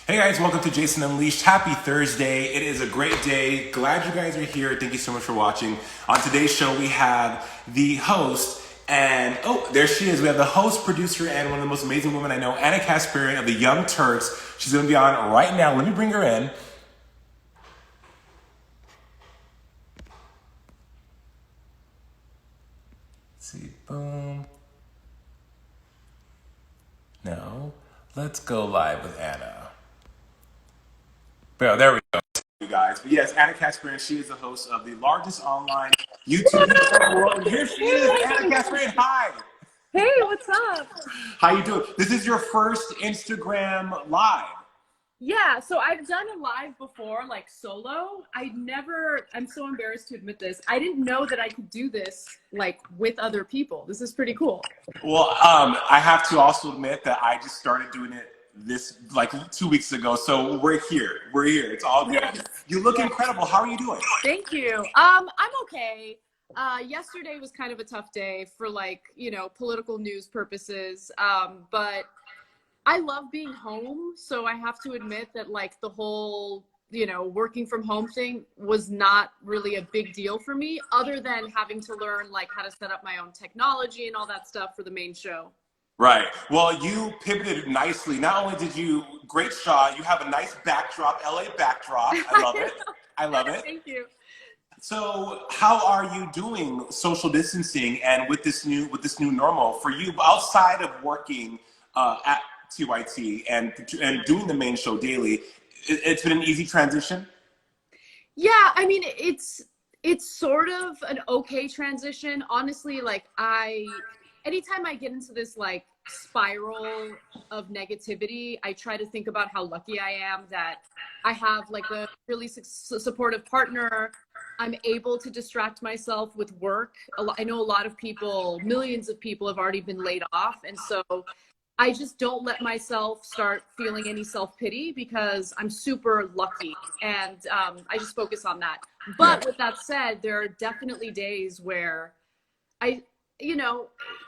Hey guys, welcome to Jason Unleashed. Happy Thursday. It is a great day. Glad you guys are here. Thank you so much for watching. On today's show, we have the host, and oh, there she is. We have the host, producer, and one of the most amazing women I know, Anna Kasparian of the Young Turks. She's going to be on right now. Let me bring her in. Let's see, boom. No, let's go live with Anna. Well, there we go. You guys. But yes, Anna Kasparian, she is the host of the largest online YouTube network in the world. And here she is, Anna Kasparian. Hi. Hey, what's up? How you doing? This is your first Instagram live. Yeah, so I've done a live before, like solo. I'm so embarrassed to admit this. I didn't know that I could do this like with other people. This is pretty cool. Well, I have to also admit that I just started doing it this like 2 weeks ago. So we're here. We're here. It's all good. Yes. You look incredible. How are you doing? Thank you. I'm okay. Yesterday was kind of a tough day for political news purposes. But I love being home, so I have to admit that like the whole, working from home thing was not really a big deal for me, other than having to learn like how to set up my own technology and all that stuff for the main show. Right. Well, you pivoted nicely. Not only did you, great shot, you have a nice backdrop, LA backdrop. I love it. I love it. Thank you. So how are you doing social distancing and with this new normal for you outside of working at TYT and doing the main show daily? It's been an easy transition. Yeah, I mean it's sort of an okay transition. Honestly, anytime I get into this like spiral of negativity, I try to think about how lucky I am that I have like a really supportive partner. I'm able to distract myself with work. I know a lot of people, millions of people have already been laid off. And so I just don't let myself start feeling any self-pity because I'm super lucky, and I just focus on that. But with that said, there are definitely days where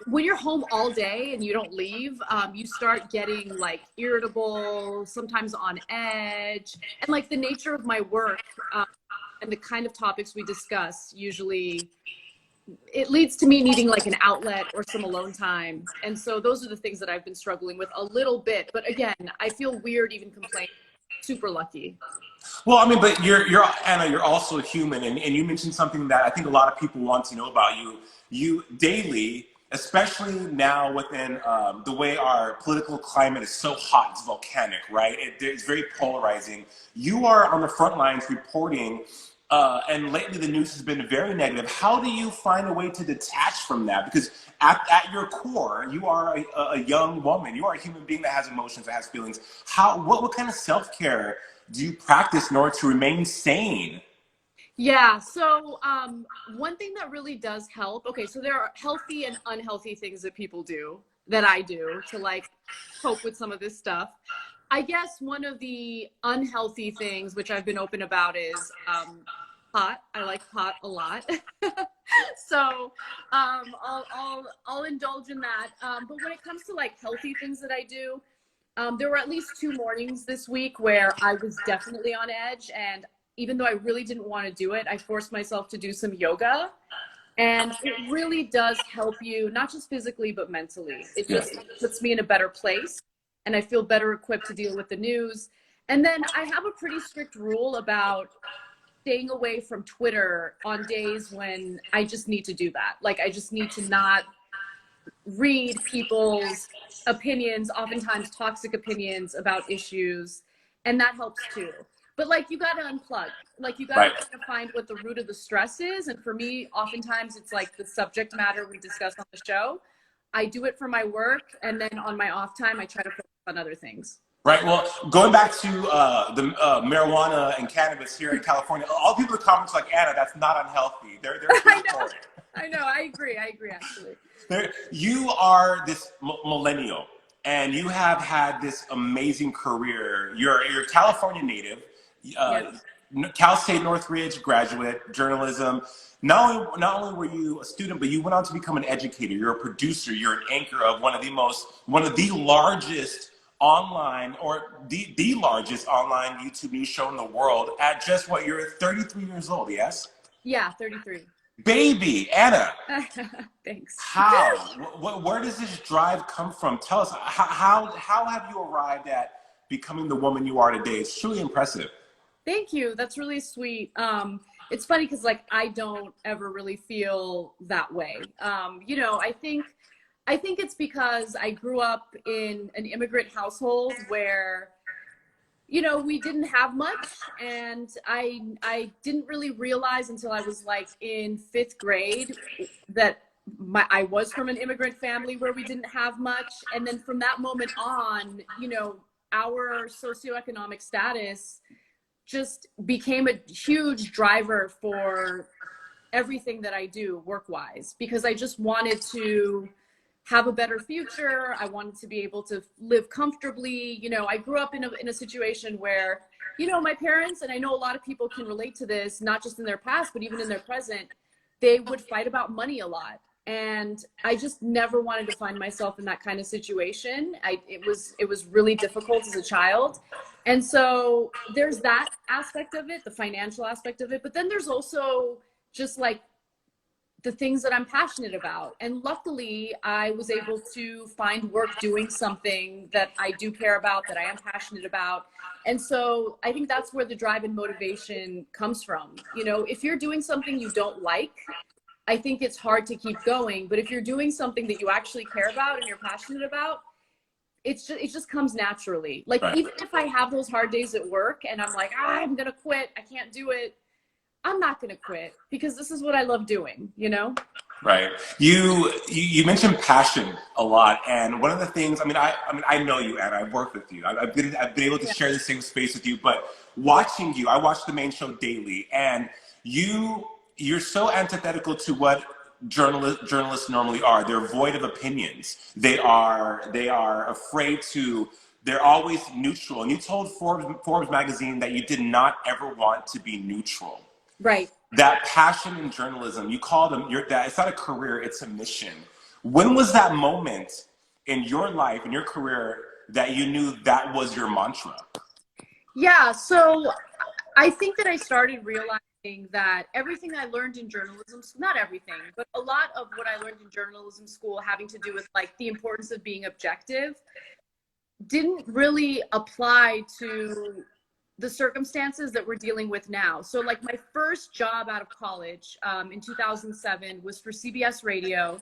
when you're home all day and you don't leave, you start getting like irritable, sometimes on edge. And like the nature of my work and the kind of topics we discuss, usually it leads to me needing like an outlet or some alone time. And so those are the things that I've been struggling with a little bit. But again, I feel weird even complaining. Super lucky. Well, I mean, but you're Anna, you're also human, and you mentioned something that I think a lot of people want to know about you. You daily, especially now within the way our political climate is so hot, it's volcanic, right? It's very polarizing. You are on the front lines reporting, and lately the news has been very negative. How do you find a way to detach from that? Because at your core, you are a young woman. You are a human being that has emotions, that has feelings. What kind of self-care do you practice in order to remain sane? Yeah, so one thing that really does help, okay, so there are healthy and unhealthy things that people do, that I do to like cope with some of this stuff. I guess one of the unhealthy things, which I've been open about, is pot. I like pot a lot. So I'll indulge in that. But when it comes to like healthy things that I do, there were at least 2 mornings this week where I was definitely on edge, and even though I really didn't want to do it, I forced myself to do some yoga. And it really does help you, not just physically, but mentally. It just puts me in a better place, and I feel better equipped to deal with the news. And then I have a pretty strict rule about staying away from Twitter on days when I just need to do that. Like, I just need to not read people's opinions, oftentimes toxic opinions about issues, and that helps too. But like, you got to unplug. Like, you got to kind of find what the root of the stress is. And for me, oftentimes it's like the subject matter we discuss on the show. I do it for my work, and then on my off time, I try to focus on other things. Right. Well, going back to the marijuana and cannabis here in California, all people in the comments like, Anna, that's not unhealthy. They're I know. I know. I agree, actually. You are this millennial, and you have had this amazing career. You're a California native, Yes. Cal State Northridge graduate, journalism. Not only were you a student, but you went on to become an educator. You're a producer. You're an anchor of one of the largest online, or the largest online YouTube news show in the world at just what, you're 33 years old, yes? Yeah, 33. Baby, Anna, Thanks. how? Where does this drive come from? Tell us, how have you arrived at becoming the woman you are today? It's truly impressive. Thank you. That's really sweet. It's funny because like I don't ever really feel that way. You know, I think it's because I grew up in an immigrant household where, you know, we didn't have much, and I didn't really realize until I was like in 5th grade that I was from an immigrant family where we didn't have much. And then from that moment on, you know, our socioeconomic status just became a huge driver for everything that I do work-wise, because I just wanted to have a better future. I wanted to be able to live comfortably. You know, I grew up in a situation where, you know, my parents, and I know a lot of people can relate to this, not just in their past, but even in their present, they would fight about money a lot. And I just never wanted to find myself in that kind of situation. It was really difficult as a child. And so there's that aspect of it, the financial aspect of it. But then there's also just like the things that I'm passionate about. And luckily, I was able to find work doing something that I do care about, that I am passionate about. And so I think that's where the drive and motivation comes from. You know, if you're doing something you don't like, I think it's hard to keep going. But if you're doing something that you actually care about and you're passionate about, it just comes naturally. Like, Right. even if I have those hard days at work and I'm like, I'm gonna quit, I can't do it, I'm not gonna quit, because this is what I love doing, you know? Right. You mentioned passion a lot, and one of the things, I know you, Anna. I've worked with you. I've been able to Yeah. share the same space with you. But watching you, I watch the main show daily, and you're so antithetical to what journalists normally are. They're void of opinions. They are afraid to. They're always neutral. And you told Forbes magazine that you did not ever want to be neutral. Right. That passion in journalism, you call them that it's not a career, it's a mission. When was that moment in your life, in your career, that you knew that was your mantra? Yeah, so I think that I started realizing that everything I learned in journalism, not everything, but a lot of what I learned in journalism school having to do with like the importance of being objective didn't really apply to the circumstances that we're dealing with now. So like my first job out of college in 2007 was for CBS Radio.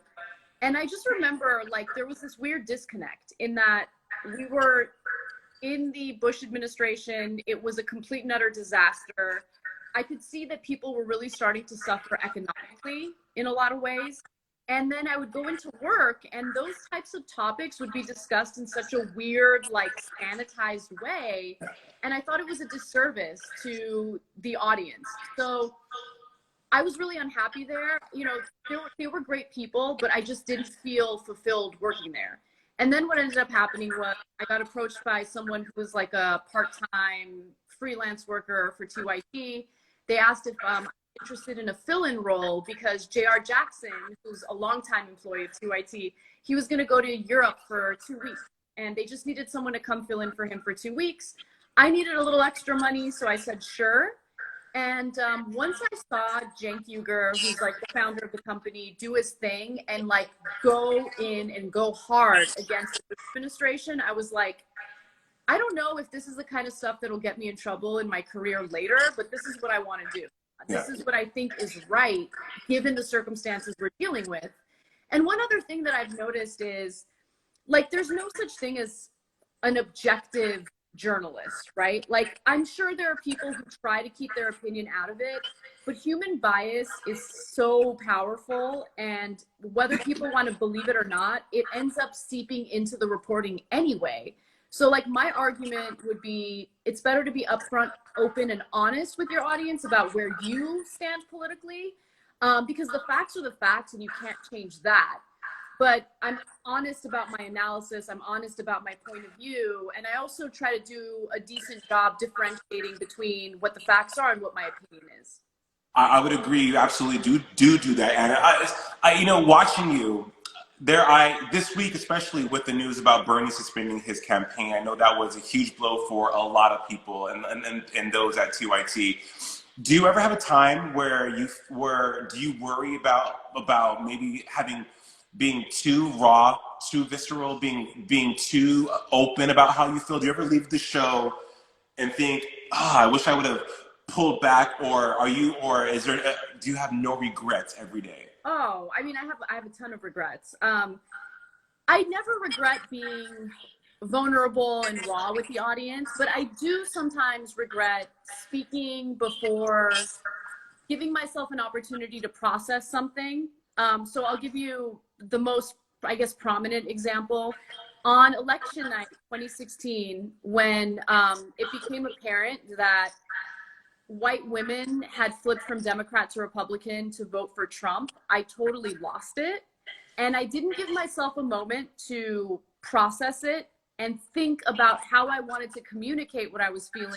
And I just remember like there was this weird disconnect in that we were in the Bush administration. It was a complete and utter disaster. I could see that people were really starting to suffer economically in a lot of ways. And then I would go into work and those types of topics would be discussed in such a weird, like sanitized way. And I thought it was a disservice to the audience. So I was really unhappy there. You know, they were great people, but I just didn't feel fulfilled working there. And then what ended up happening was I got approached by someone who was like a part-time freelance worker for TYT. They asked if I'm interested in a fill-in role because J.R. Jackson, who's a longtime employee of TYT, he was going to go to Europe for 2 weeks. And they just needed someone to come fill in for him for 2 weeks. I needed a little extra money, so I said, sure. And once I saw Cenk Uygur, who's like the founder of the company, do his thing and like go in and go hard against the administration, I was like, I don't know if this is the kind of stuff that'll get me in trouble in my career later, but this is what I want to do. This is what I think is right, given the circumstances we're dealing with. And one other thing that I've noticed is, like, there's no such thing as an objective journalist, right? Like, I'm sure there are people who try to keep their opinion out of it, but human bias is so powerful, and whether people want to believe it or not, it ends up seeping into the reporting anyway. So like my argument would be, it's better to be upfront, open, and honest with your audience about where you stand politically, because the facts are the facts and you can't change that. But I'm honest about my analysis, I'm honest about my point of view, and I also try to do a decent job differentiating between what the facts are and what my opinion is. I would agree. You absolutely do that. And I, watching you, this week, especially with the news about Bernie suspending his campaign, I know that was a huge blow for a lot of people and those at TYT. Do you ever have a time where do you worry about maybe being too raw, too visceral, being too open about how you feel? Do you ever leave the show and think, I wish I would have pulled back, or do you have no regrets every day? Oh, I mean, I have a ton of regrets. I never regret being vulnerable and raw with the audience, but I do sometimes regret speaking before giving myself an opportunity to process something. So I'll give you the most, I guess, prominent example. On election night 2016, when it became apparent that white women had flipped from Democrat to Republican to vote for Trump, I totally lost it. And I didn't give myself a moment to process it and think about how I wanted to communicate what I was feeling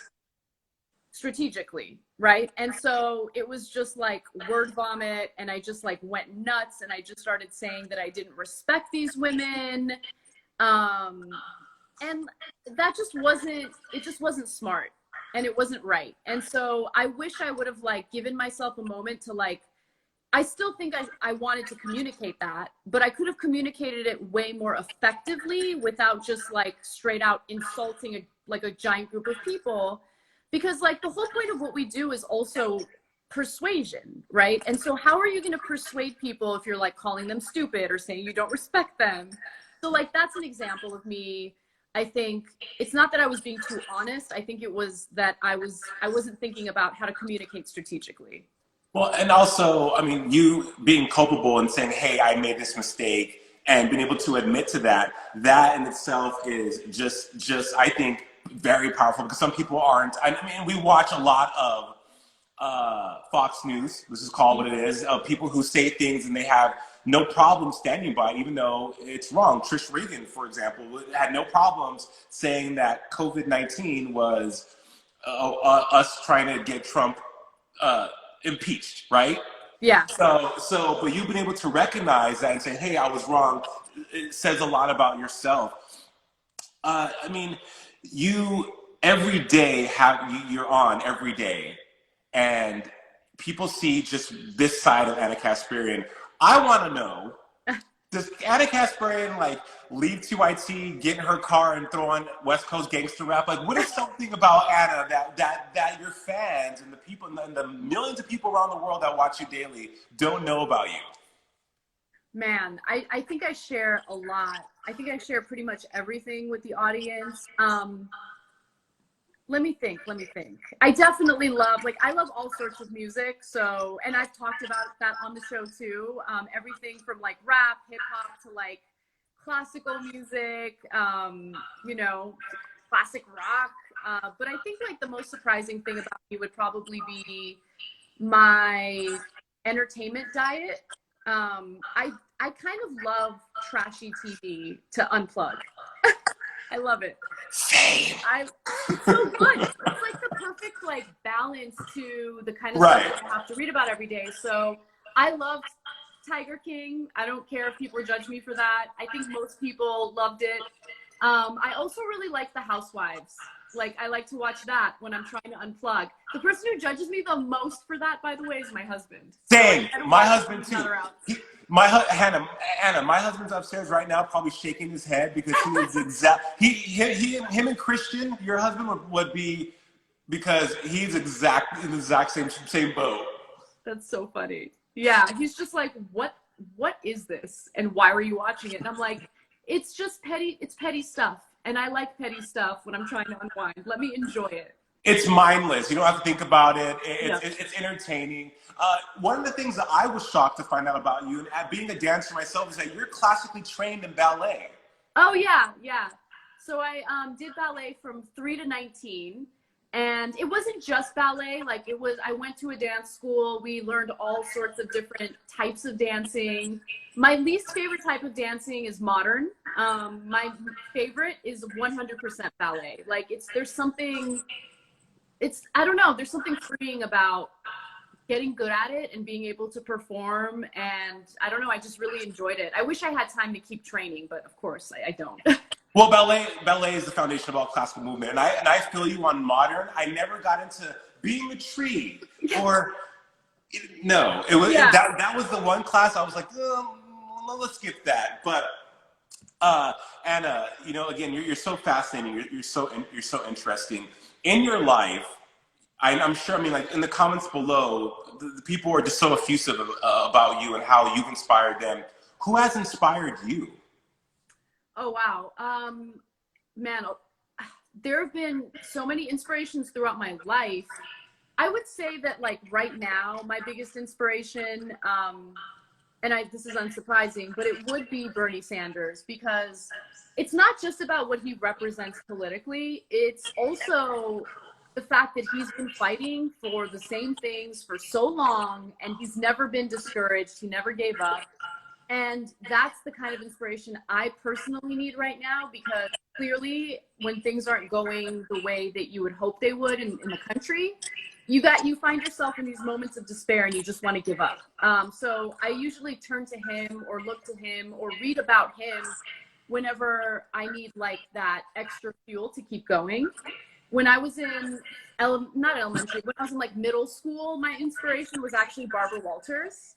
strategically, right? And so it was just like word vomit, and I just like went nuts, and I just started saying that I didn't respect these women. And that just wasn't smart, and it wasn't right. And so I wish I would have like given myself a moment to like, I still think I wanted to communicate that, but I could have communicated it way more effectively without just like straight out insulting a giant group of people. Because like the whole point of what we do is also persuasion, right? And so how are you going to persuade people if you're like calling them stupid or saying you don't respect them? So like that's an example of me. I think it's not that I was being too honest. I think it was that I wasn't thinking about how to communicate strategically. Well, and also, I mean, you being culpable and saying, hey, I made this mistake, and being able to admit to that in itself is just I think, very powerful, because some people aren't. I mean, we watch a lot of Fox News, this is called what it is, of people who say things and they have no problem standing by it, even though it's wrong. Trish Regan, for example, had no problems saying that COVID-19 was us trying to get Trump impeached, right? Yeah. So, but you've been able to recognize that and say, hey, I was wrong. It says a lot about yourself. I mean, every day you're on every day, and people see just this side of Anna Kasparian. I want to know, does Anna Kasparian like leave TYT, get in her car, and throw on West Coast gangster rap? Like, what is something about Anna that your fans and the people and the millions of people around the world that watch you daily don't know about you? Man, I think I share a lot. I think I share pretty much everything with the audience. Let me think. I definitely I love all sorts of music. So, and I've talked about that on the show too. Everything from like rap, hip hop to like classical music, classic rock. But I think like the most surprising thing about me would probably be my entertainment diet. I kind of love trashy TV to unplug. I love it. Same. It's so good. It's like the perfect like balance to the kind of right. stuff I have to read about every day. So I loved Tiger King. I don't care if people judge me for that. I think most people loved it. I also really like The Housewives. Like I like to watch that when I'm trying to unplug. The person who judges me the most for that, by the way, is my husband. Same. So my husband too. Hannah, my husband's upstairs right now, probably shaking his head because he is him and Christian, your husband would be, because he's exactly in the exact same boat. That's so funny. Yeah, he's just like, what is this, and why were you watching it? And I'm like, it's just petty. It's petty stuff, and I like petty stuff when I'm trying to unwind. Let me enjoy it. It's mindless. You don't have to think about it. It's entertaining. One of the things that I was shocked to find out about you, and being a dancer myself, is that you're classically trained in ballet. Oh, yeah. So I did ballet from 3 to 19. And it wasn't just ballet. Like I went to a dance school. We learned all sorts of different types of dancing. My least favorite type of dancing is modern. My favorite is 100% ballet. Like there's something freeing about getting good at it and being able to perform. And I don't know, I just really enjoyed it. I wish I had time to keep training, but of course I don't. Well, ballet is the foundation of all classical movement, and I feel you on modern. I never got into being a tree or no. It was Yeah. that was the one class I was like, let's skip that. But Anna, again, you're so fascinating. You're so interesting in your life. I'm sure. I mean, like in the comments below, the people are just so effusive about you and how you've inspired them. Who has inspired you? Oh, wow. Man, there have been so many inspirations throughout my life. I would say that like right now, my biggest inspiration, this is unsurprising, but it would be Bernie Sanders, because it's not just about what he represents politically. It's also the fact that he's been fighting for the same things for so long, and he's never been discouraged. He never gave up. And that's the kind of inspiration I personally need right now, because clearly when things aren't going the way that you would hope they would in the country, you find yourself in these moments of despair and you just want to give up. So I usually turn to him or look to him or read about him whenever I need like that extra fuel to keep going. When I was in not elementary, when I was in like middle school, my inspiration was actually Barbara Walters.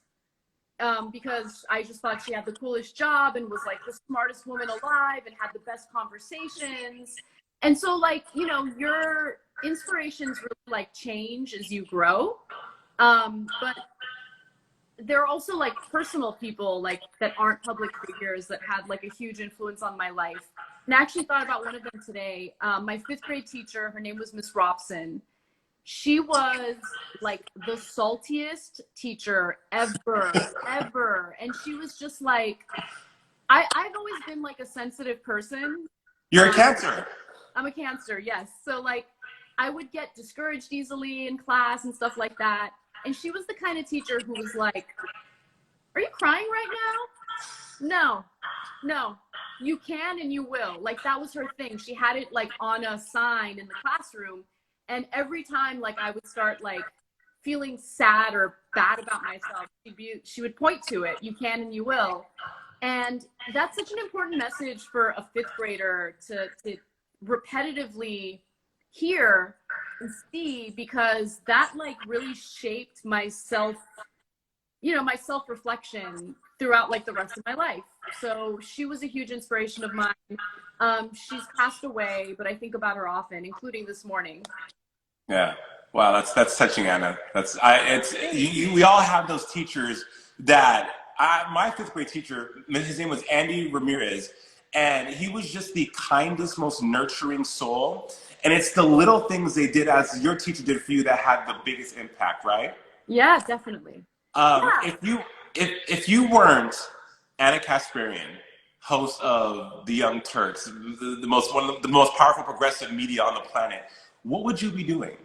Because I just thought she had the coolest job and was like the smartest woman alive and had the best conversations. And so like, your inspirations really like change as you grow. But there are also like personal people like that aren't public figures that had like a huge influence on my life. And I actually thought about one of them today. My 5th grade teacher, her name was Miss Robson. She was like the saltiest teacher ever. And she was just like, I've always been like a sensitive person. You're a Cancer. I'm a Cancer, yes. So like I would get discouraged easily in class and stuff like that. And she was the kind of teacher who was like, are you crying right now? No, you can and you will. Like that was her thing. She had it like on a sign in the classroom. And every time like I would start like feeling sad or bad about myself, she would point to it. You can and you will. And that's such an important message for a 5th grader to repetitively hear and see, because that like really shaped my self-reflection throughout like the rest of my life. So she was a huge inspiration of mine. She's passed away, but I think about her often, including this morning. Yeah. Wow, that's touching, Anna. We all have those teachers that my 5th grade teacher, his name was Andy Ramirez, and he was just the kindest, most nurturing soul. And it's the little things they did as your teacher did for you that had the biggest impact, right? Yeah, definitely. Yeah. If you weren't Anna Kasparian, host of the Young Turks, one of the most powerful progressive media on the planet, what would you be doing?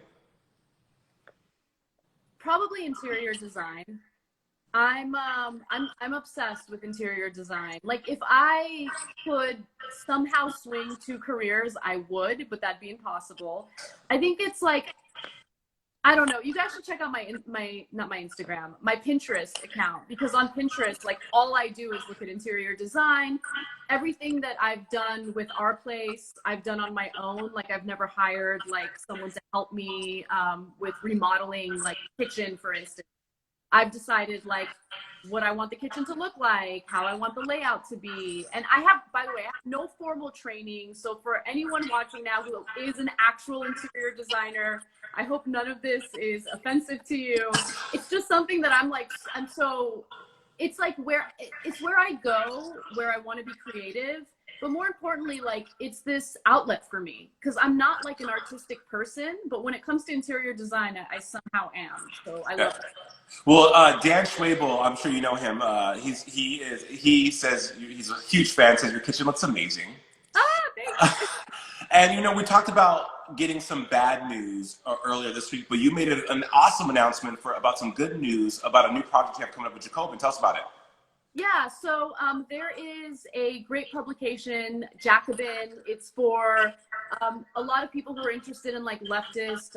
Probably interior design. I'm obsessed with interior design. Like if I could somehow swing 2 careers, I would, but that'd be impossible. I think it's like, I don't know. You guys should check out not my Instagram, my Pinterest account, because on Pinterest, like all I do is look at interior design. Everything that I've done with our place, I've done on my own. Like I've never hired like someone to help me with remodeling, like kitchen, for instance. I've decided like what I want the kitchen to look like, how I want the layout to be. And by the way, I have no formal training. So for anyone watching now who is an actual interior designer, I hope none of this is offensive to you. It's just something that it's like where I go, where I want to be creative. But more importantly, like it's this outlet for me, because I'm not like an artistic person, but when it comes to interior design, I somehow am. So I love it. Well, Dan Schwabel, I'm sure you know him. He says he's a huge fan. Says your kitchen looks amazing. Thanks. And we talked about getting some bad news earlier this week, but you made an awesome announcement about some good news about a new project you have coming up with Jacobin. Tell us about it. Yeah, so there is a great publication, Jacobin. It's for a lot of people who are interested in like leftist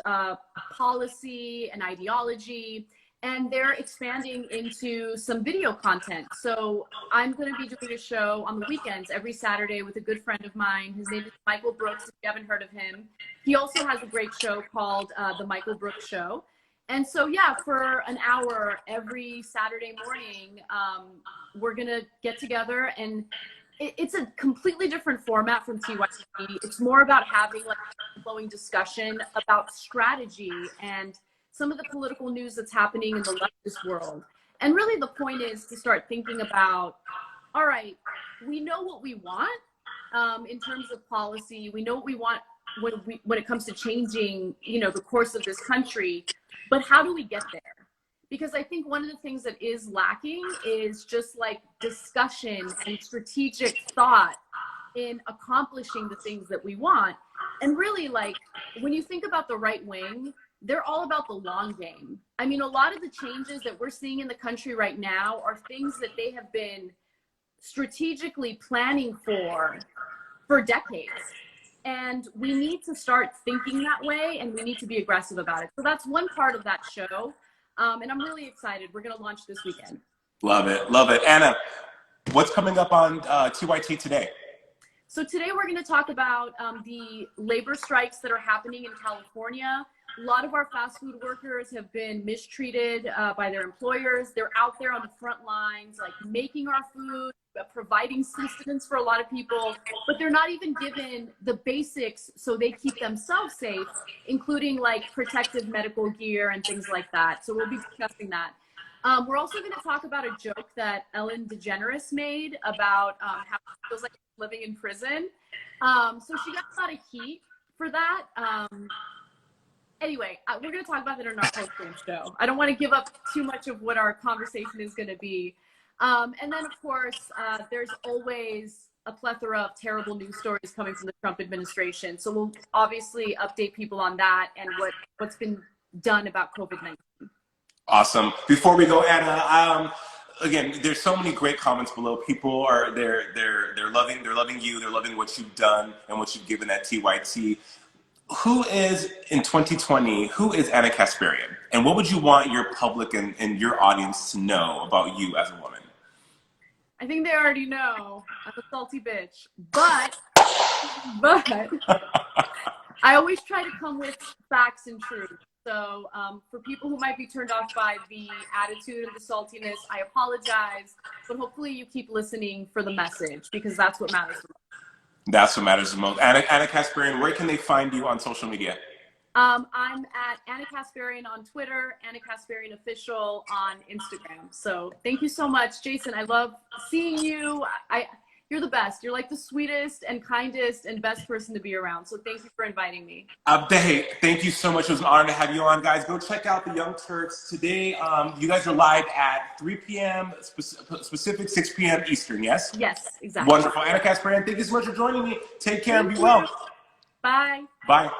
policy and ideology. and they're expanding into some video content. So I'm going to be doing a show on the weekends every Saturday with a good friend of mine. His name is Michael Brooks, if you haven't heard of him. He also has a great show called The Michael Brooks Show. And so, yeah, for an hour every Saturday morning, we're going to get together, and it's a completely different format from TYT. It's more about having like a flowing discussion about strategy and some of the political news that's happening in the leftist world. And really the point is to start thinking about, all right, we know what we want in terms of policy. We know what we want when it comes to changing, you know, the course of this country, but how do we get there? Because I think one of the things that is lacking is just like discussion and strategic thought in accomplishing the things that we want. And really, like, when you think about the right wing, they're all about the long game. I mean, a lot of the changes that we're seeing in the country right now are things that they have been strategically planning for decades. And we need to start thinking that way, and we need to be aggressive about it. So that's one part of that show. And I'm really excited. We're going to launch this weekend. Love it. Love it. Anna, what's coming up on TYT today? So today we're going to talk about the labor strikes that are happening in California. A lot of our fast food workers have been mistreated by their employers. They're out there on the front lines, like making our food, providing sustenance for a lot of people, but they're not even given the basics so they keep themselves safe, including like protective medical gear and things like that. So we'll be discussing that. We're also going to talk about a joke that Ellen DeGeneres made about how it feels like living in prison. So she got a lot of heat for that. Anyway, we're going to talk about that in our post-game show. I don't want to give up too much of what our conversation is going to be. And then, of course, there's always a plethora of terrible news stories coming from the Trump administration. So we'll obviously update people on that and what's been done about COVID-19. Awesome. Before we go, Anna, again, there's so many great comments below. People are they're loving you. They're loving what you've done and what you've given at TYT. Who is, in 2020, who is Anna Kasparian? And what would you want your public and your audience to know about you as a woman? I think they already know. I'm a salty bitch. But I always try to come with facts and truth. So for people who might be turned off by the attitude and the saltiness, I apologize. But hopefully you keep listening for the message, because that's what matters the most. That's what matters the most. Anna Kasparian, where can they find you on social media? I'm at Anna Kasparian on Twitter, Anna Kasparian Official on Instagram. So thank you so much, Jason. I love seeing you. You're the best. You're like the sweetest and kindest and best person to be around. So thank you for inviting me. Hey, thank you so much. It was an honor to have you on, guys. Go check out the Young Turks today. You guys are live at 3 p.m. Pacific, 6 p.m. Eastern, yes? Yes, exactly. Wonderful. Anna Kasparian, thank you so much for joining me. Take care and be well. Bye. Bye.